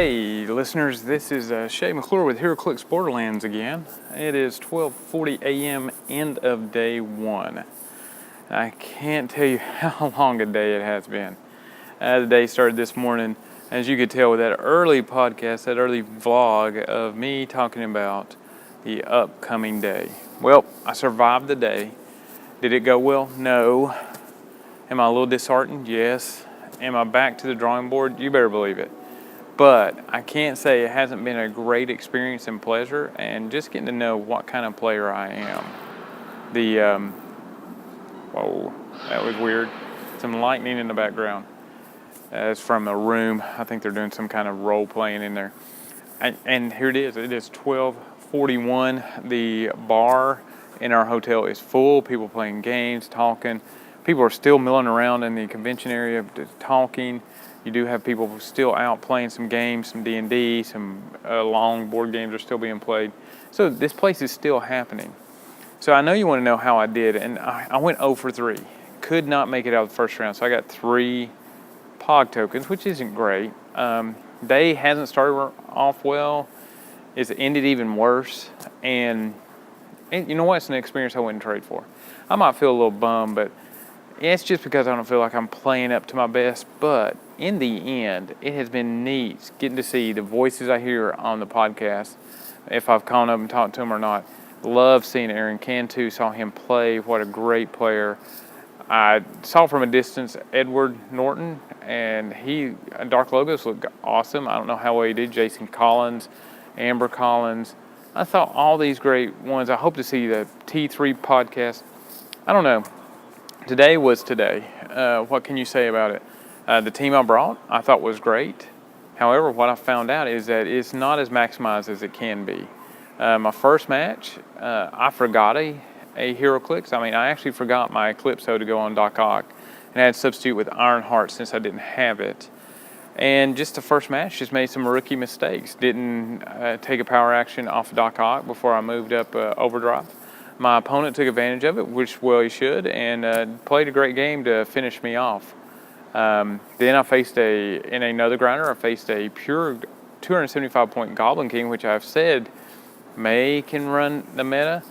Hey listeners, this is Shay McClure with Heroclix Borderlands again. It is 12:40 a.m. end of day one. I can't tell you how long a day it has been. The day started this morning, as you could tell with that early podcast, that early vlog of me talking about the upcoming day. Well, I survived the day. Did it go well? No. Am I a little disheartened? Yes. Am I back to the drawing board? You better believe it. But I can't say it hasn't been a great experience and pleasure, and just getting to know what kind of player I am. Whoa, that was weird. Some lightning in the background. It's from a room. I think they're doing some kind of role playing in there. And here it is. It is 12:41. The bar in our hotel is full. People playing games, talking. People are still milling around in the convention area, talking. You do have people still out playing some games, some D&D, some long board games are still being played. So this place is still happening. So I know you want to know how I did, and I went 0 for 3. Could not make it out of the first round, so I got 3 Pog tokens, which isn't great. Day hasn't started off well. It's ended even worse, and you know what? It's an experience I wouldn't trade for. I might feel a little bummed, but it's just because I don't feel like I'm playing up to my best. But in the end, it has been neat getting to see the voices I hear on the podcast, if I've called up and talked to them or not. Love seeing Aaron Cantu, saw him play. What a great player. I saw from a distance Edward Norton, and Dark Logos looked awesome. I don't know how well he did. Jason Collins, Amber Collins. I saw all these great ones. I hope to see the T3 podcast. I don't know. Today was today. What can you say about it? The team I brought, I thought was great. However, what I found out is that it's not as maximized as it can be. My first match, I forgot a Heroclix. I actually forgot my Eclipso to go on Doc Ock, and I had to substitute with Ironheart since I didn't have it. And just the first match, just made some rookie mistakes. Didn't take a power action off Doc Ock before I moved up Overdrive. My opponent took advantage of it, which, well, he should, and played a great game to finish me off. Then I faced in another grinder, I faced a pure 275-point Goblin King, which I've said can run the meta,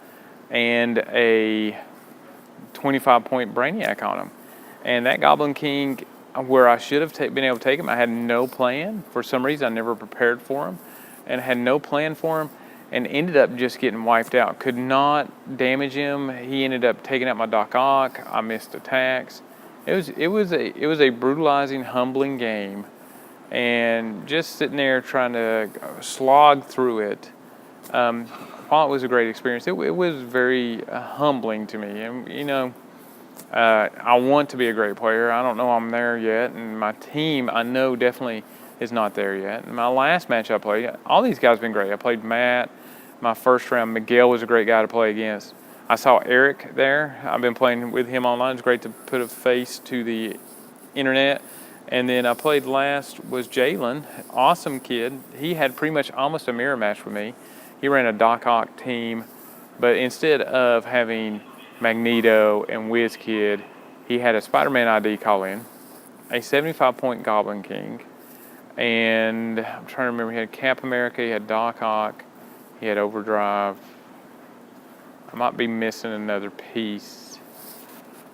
and a 25-point Brainiac on him. And that Goblin King, where I should have been able to take him, I had no plan. For some reason, I never prepared for him, and had no plan for him. And ended up just getting wiped out. Could not damage him. He ended up taking out my Doc Ock. I missed attacks. It was a brutalizing, humbling game, and just sitting there trying to slog through it. While it was a great experience, it was very humbling to me. And I want to be a great player. I don't know I'm there yet, and my team I know definitely is not there yet. And my last match I played, all these guys have been great. I played Matt. My first round, Miguel was a great guy to play against. I saw Eric there. I've been playing with him online. It's great to put a face to the internet. And then I played last was Jalen, awesome kid. He had pretty much almost a mirror match with me. He ran a Doc Ock team, but instead of having Magneto and WizKid, he had a Spider-Man ID call in, a 75-point Goblin King, and I'm trying to remember, he had Cap America, he had Doc Ock, he had Overdrive. I might be missing another piece,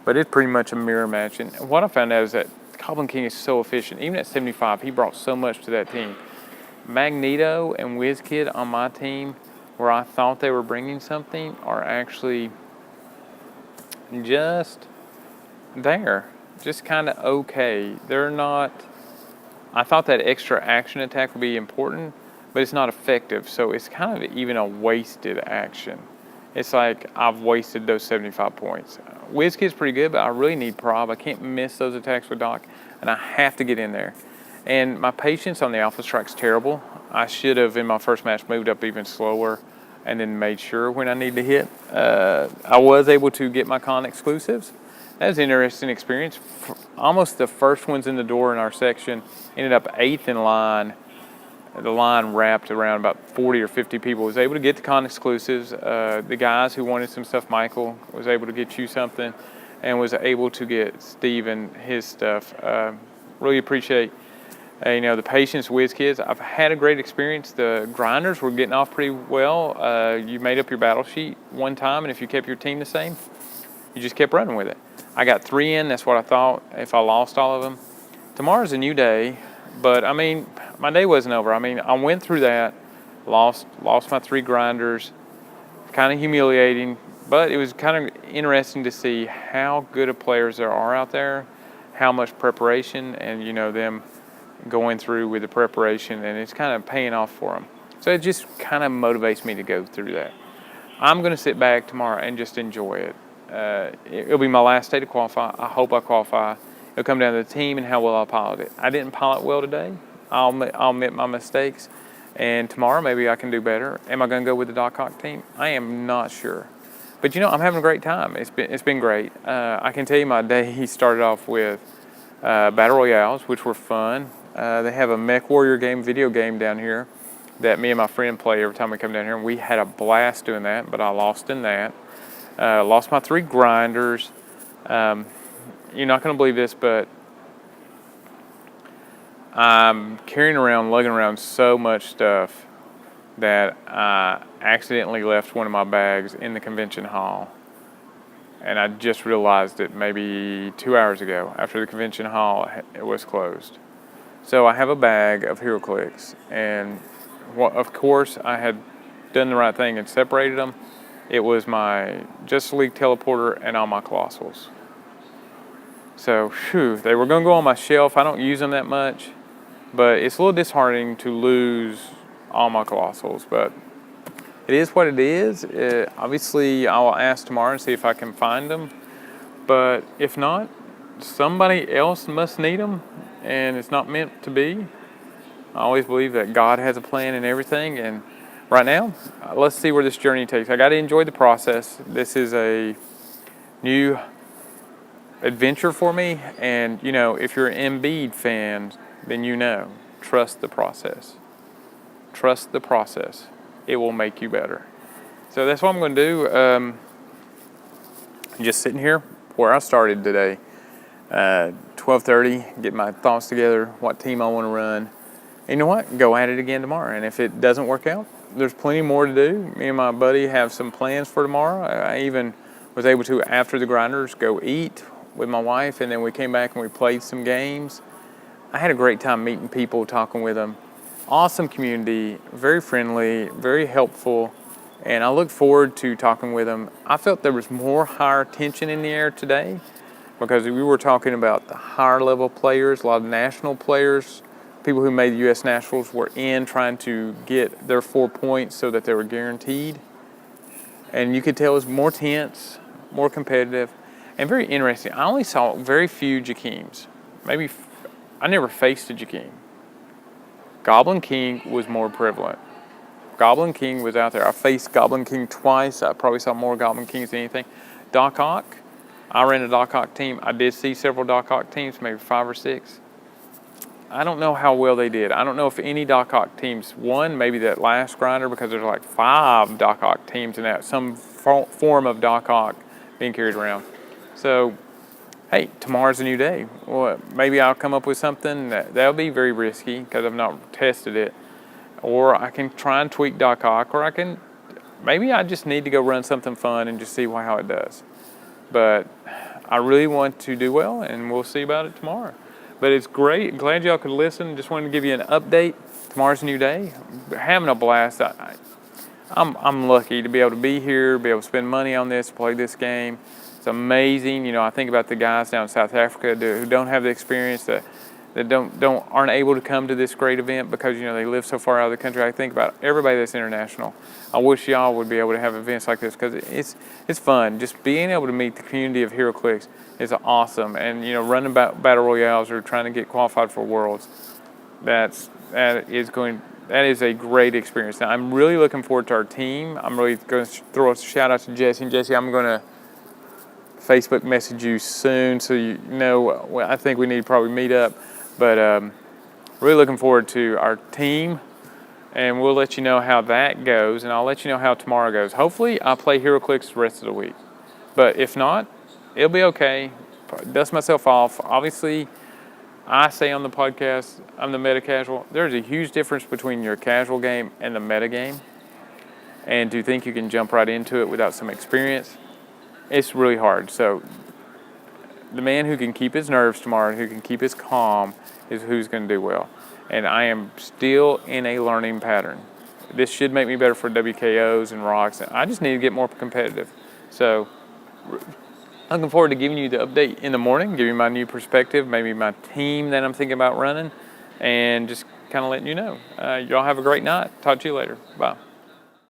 but it's pretty much a mirror match. And what I found out is that Goblin King is so efficient. Even at 75, he brought so much to that team. Magneto and WizKid on my team, where I thought they were bringing something, are actually just there. Just kind of okay. They're not... I thought that extra action attack would be important, but it's not effective, so it's kind of even a wasted action. It's like I've wasted those 75 points. WizKid's pretty good, but I really need prob. I can't miss those attacks with Doc, and I have to get in there. And my patience on the Alpha Strike's terrible. I should have, in my first match, moved up even slower and then made sure when I need to hit. I was able to get my con exclusives. That was an interesting experience. Almost the first ones in the door in our section, ended up 8th in line. The line wrapped around about 40 or 50 people. Was able to get the con exclusives. The guys who wanted some stuff, Michael was able to get you something, and was able to get Steven his stuff. Really appreciate You know, the patience whiz kids. I've had a great experience. The grinders were getting off pretty well. You made up your battle sheet one time, and if you kept your team the same, you just kept running with it. I got 3 in. That's what I thought. If I lost all of them, tomorrow's a new day. But I mean, my day wasn't over. I mean, I went through that, lost my 3 grinders. Kind of humiliating, but it was kind of interesting to see how good of players there are out there, how much preparation, and you know, them going through with the preparation, and it's kind of paying off for them. So it just kind of motivates me to go through that. I'm going to sit back tomorrow and just enjoy it. It'll be my last day to qualify. I hope I qualify. It'll come down to the team and how well I pilot it. I didn't pilot well today. I'll admit my mistakes. And tomorrow, maybe I can do better. Am I going to go with the Doc Hawk team? I am not sure. But, you know, I'm having a great time. It's been great. I can tell you my day, he started off with Battle Royales, which were fun. They have a Mech Warrior video game down here that me and my friend play every time we come down here. And we had a blast doing that, but I lost in that. Lost my 3 grinders. You're not going to believe this, but I'm lugging around so much stuff that I accidentally left one of my bags in the convention hall. And I just realized it maybe 2 hours ago after the convention hall was closed. So I have a bag of Heroclix, and of course I had done the right thing and separated them. It was my Justice League teleporter and all my colossals. So, they were going to go on my shelf. I don't use them that much. But it's a little disheartening to lose all my colossals, but it is what it is. Obviously, I'll ask tomorrow and see if I can find them. But if not, somebody else must need them, and it's not meant to be. I always believe that God has a plan in everything, and right now, let's see where this journey takes. I got to enjoy the process. This is a new adventure for me, and you know, if you're an Embiid fan, then you know, trust the process. Trust the process. It will make you better. So that's what I'm going to do. Just sitting here where I started today. 12:30, get my thoughts together, what team I want to run. And you know what? Go at it again tomorrow. And if it doesn't work out, there's plenty more to do. Me and my buddy have some plans for tomorrow. I even was able to, after the grinders, go eat with my wife, and then we came back and we played some games. I had a great time meeting people, talking with them. Awesome community, very friendly, very helpful, and I look forward to talking with them. I felt there was more higher tension in the air today because we were talking about the higher level players, a lot of national players, people who made the U.S. Nationals were in trying to get their 4 points so that they were guaranteed. And you could tell it was more tense, more competitive, and very interesting. I only saw very few Jakeems. Maybe I never faced a Jakeem. Goblin King was more prevalent. Goblin King was out there. I faced Goblin King twice. I probably saw more Goblin Kings than anything. Doc Hawk, I ran a Doc Hawk team. I did see several Doc Hawk teams, maybe 5 or 6. I don't know how well they did. I don't know if any Doc Hawk teams won, maybe that last grinder, because there's like 5 Doc Hawk teams and that some form of Doc Hawk being carried around. So, hey, tomorrow's a new day. Well, maybe I'll come up with something that'll be very risky because I've not tested it. Or I can try and tweak Doc Hawk, or maybe I just need to go run something fun and just see how it does. But I really want to do well, and we'll see about it tomorrow. But it's great. Glad y'all could listen. Just wanted to give you an update. Tomorrow's a new day. Having a blast. I'm lucky to be able to be here, be able to spend money on this, play this game. It's amazing. You know, I think about the guys down in South Africa who don't have the experience, that aren't able to come to this great event because, you know, they live so far out of the country. I think about everybody that's international. I wish y'all would be able to have events like this because it's fun. Just being able to meet the community of Heroclix is awesome. And, you know, running battle royales or trying to get qualified for Worlds, that is a great experience. Now, I'm really looking forward to our team. I'm really going to throw a shout out to Jesse. And Jesse, I'm going to Facebook message you soon so you know. I think we need to probably meet up. But really looking forward to our team, and we'll let you know how that goes, and I'll let you know how tomorrow goes. Hopefully, I'll play Heroclix the rest of the week. But if not, it'll be okay. Dust myself off. Obviously, I say on the podcast, I'm the meta casual. There's a huge difference between your casual game and the meta game. And to think you can jump right into it without some experience, it's really hard. So the man who can keep his nerves tomorrow, who can keep his calm, is who's going to do well. And I am still in a learning pattern. This should make me better for WKOs and rocks. I just need to get more competitive. So looking forward to giving you the update in the morning, giving you my new perspective, maybe my team that I'm thinking about running, and just kind of letting you know. Y'all have a great night. Talk to you later. Bye.